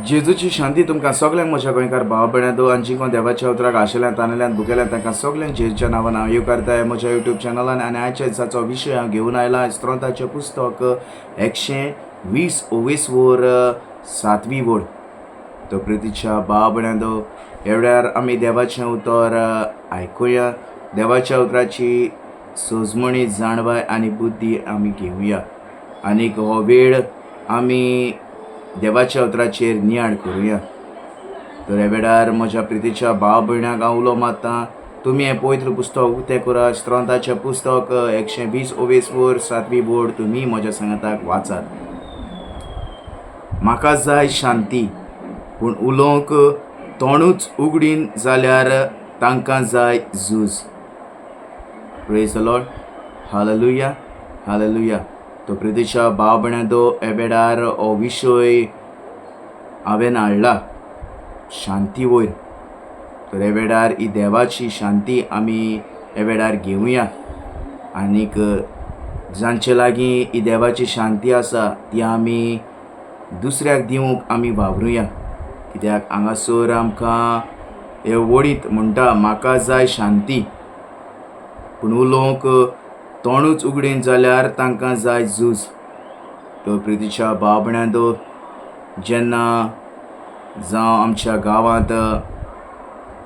जेजूची शांती तुमकां सगळ्यांक म्हज्या गोंयकार भाव भयणांदो आनी जी कोण देवाच्या उतराक आशिल्ल्यान ताणेल्यान भुकेल्यान तांकां सगळ्यांक जेजूच्या नांवान हांव येवकारताय म्हज्या यूट्यूब चॅनलान. आनी आयच्या दिसाचो विशय हांव घेवन आयला. इस्त्रोंताचें पुस्तक 120 वोर 7वी वोड. तो प्रितीच्या भाव भयणांदो, ह्या वेळार आमी देवाचें उतर आयकुया. देवाच्या उतराची सोजमणी जाणवाय आनी बुद्धी आमी घेवया. आनीक हो वेळ आमी देवाच्या उतराचेर नियाळ करुया. तर ह्या वेळार म्हज्या प्रितीच्या भाव भयणांक हांव उलो मारतां. तुमी हें पवित्र पुस्तक उक्तें करा. इस्त्रोंताचें पुस्तक 120 वोर 7वी वोड तुमी म्हज्या सांगाताक वाचात. म्हाका जाय शांती, पूण उलोवंक तोंडूच उगडीन जाल्यार तांकां जाय झूज. Praise the Lord. Hallelujah hallelujah. तो प्रितीच्या भाव भयणांदो, ह्या वेळार हो विशय हांवें हाडला शांती वयर. तर ह्या वेळार ही देवाची शांती आमी ह्या वेळार घेवया. आनीक जांचे लागीं ही देवाची शांती आसा ती आमी दुसऱ्याक दिवंक आमी वावरुया. कित्याक हांगासर आमकां हे वडीत म्हणटा, म्हाका जाय शांती, पूण उलोवंक तोंडूच उगडीन जाल्यार तांकां जाय झूज. तो प्रितीच्या भाव भयणांदो, जेन्ना जावं आमच्या गांवांत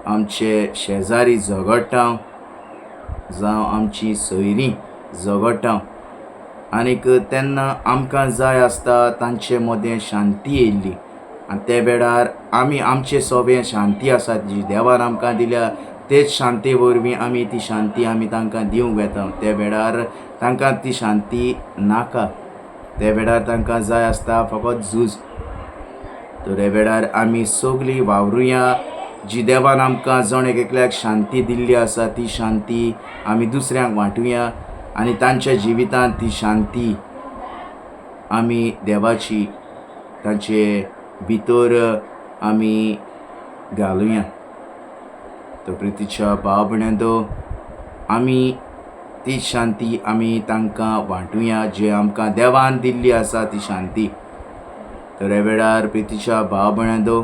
आमचे शेजारी झगडटा, जावं आमची सोयरीं झगडटा, आनीक तेन्ना आमकां जाय आसता तांचे मदें शांती येयल्ली. आनी त्या वेळार आमी आमचे सोबें शांती आसा जी देवान आमकां दिल्या, तेच शांती वरवीं आमी ती शांती आमी तांकां दिवंक वेता. त्या वेळार तांकां ती शांती नाका. त्या वेळार तांकां जाय आसता फकत झूज. तर ह्या वेळार आमी सगळीं वावरुया. जी देवान आमकां जण एकल्याक शांती दिल्ली आसा ती शांती आमी दुसऱ्यांक वांटुया. आनी तांच्या जिवितांत ती शांती आमी देवाची तांचे भितर आमी घालुया. तो प्रितीच्या भाव भयणांदो, आमी ती शांती आमी तांकां वांटुया जे आमकां देवान दिल्ली आसा ती शांती. तर ह्या वेळार प्रितीच्या भाव भयणांदो,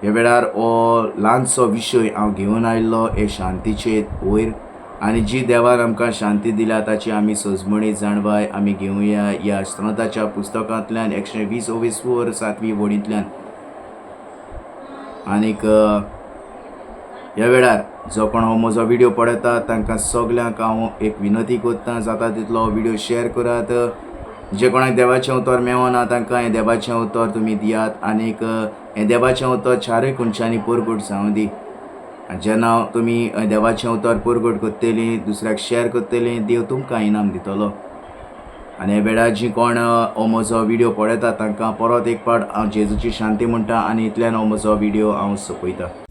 ह्या वेळार हो ल्हानसो विशय हांव घेवन आयिल्लो हे शांतीचे वयर. आनी जी देवान आमकां शांती दिल्या ताची आमी सोजमणी जाणवाय आमी घेवया ह्या इस्त्रोंताच्या पुस्तकांतल्यान 120 वोर 7वी वोडींतल्यान. आनीक ह्या वेळार जो कोण हो म्हजो व्हिडिओ पळयता तांकां सगल्यांक हांव एक विनंती करतां, जाता तितलो हो व्हिडिओ शेअर करात. जे कोणाक देवाचें उतर मेळना तांकां हें देवाचें उतर तुमी दियात. आनीक हें देवाचें उतर चारूय कोणशांनी परगट जावं दी. जेन्ना तुमी देवाचें उतर परगट करतलीं, दुसऱ्याक शेअर करतलीं, देव तुमकां इनाम दितलो. आनी ह्या वेळार जी कोण हो म्हजो व्हिडिओ पळयता तांकां परत एक फावट हांव जेजूची शांती म्हणटा आनी इतल्यान हो म्हजो व्हिडिओ हांव सोंपयतां.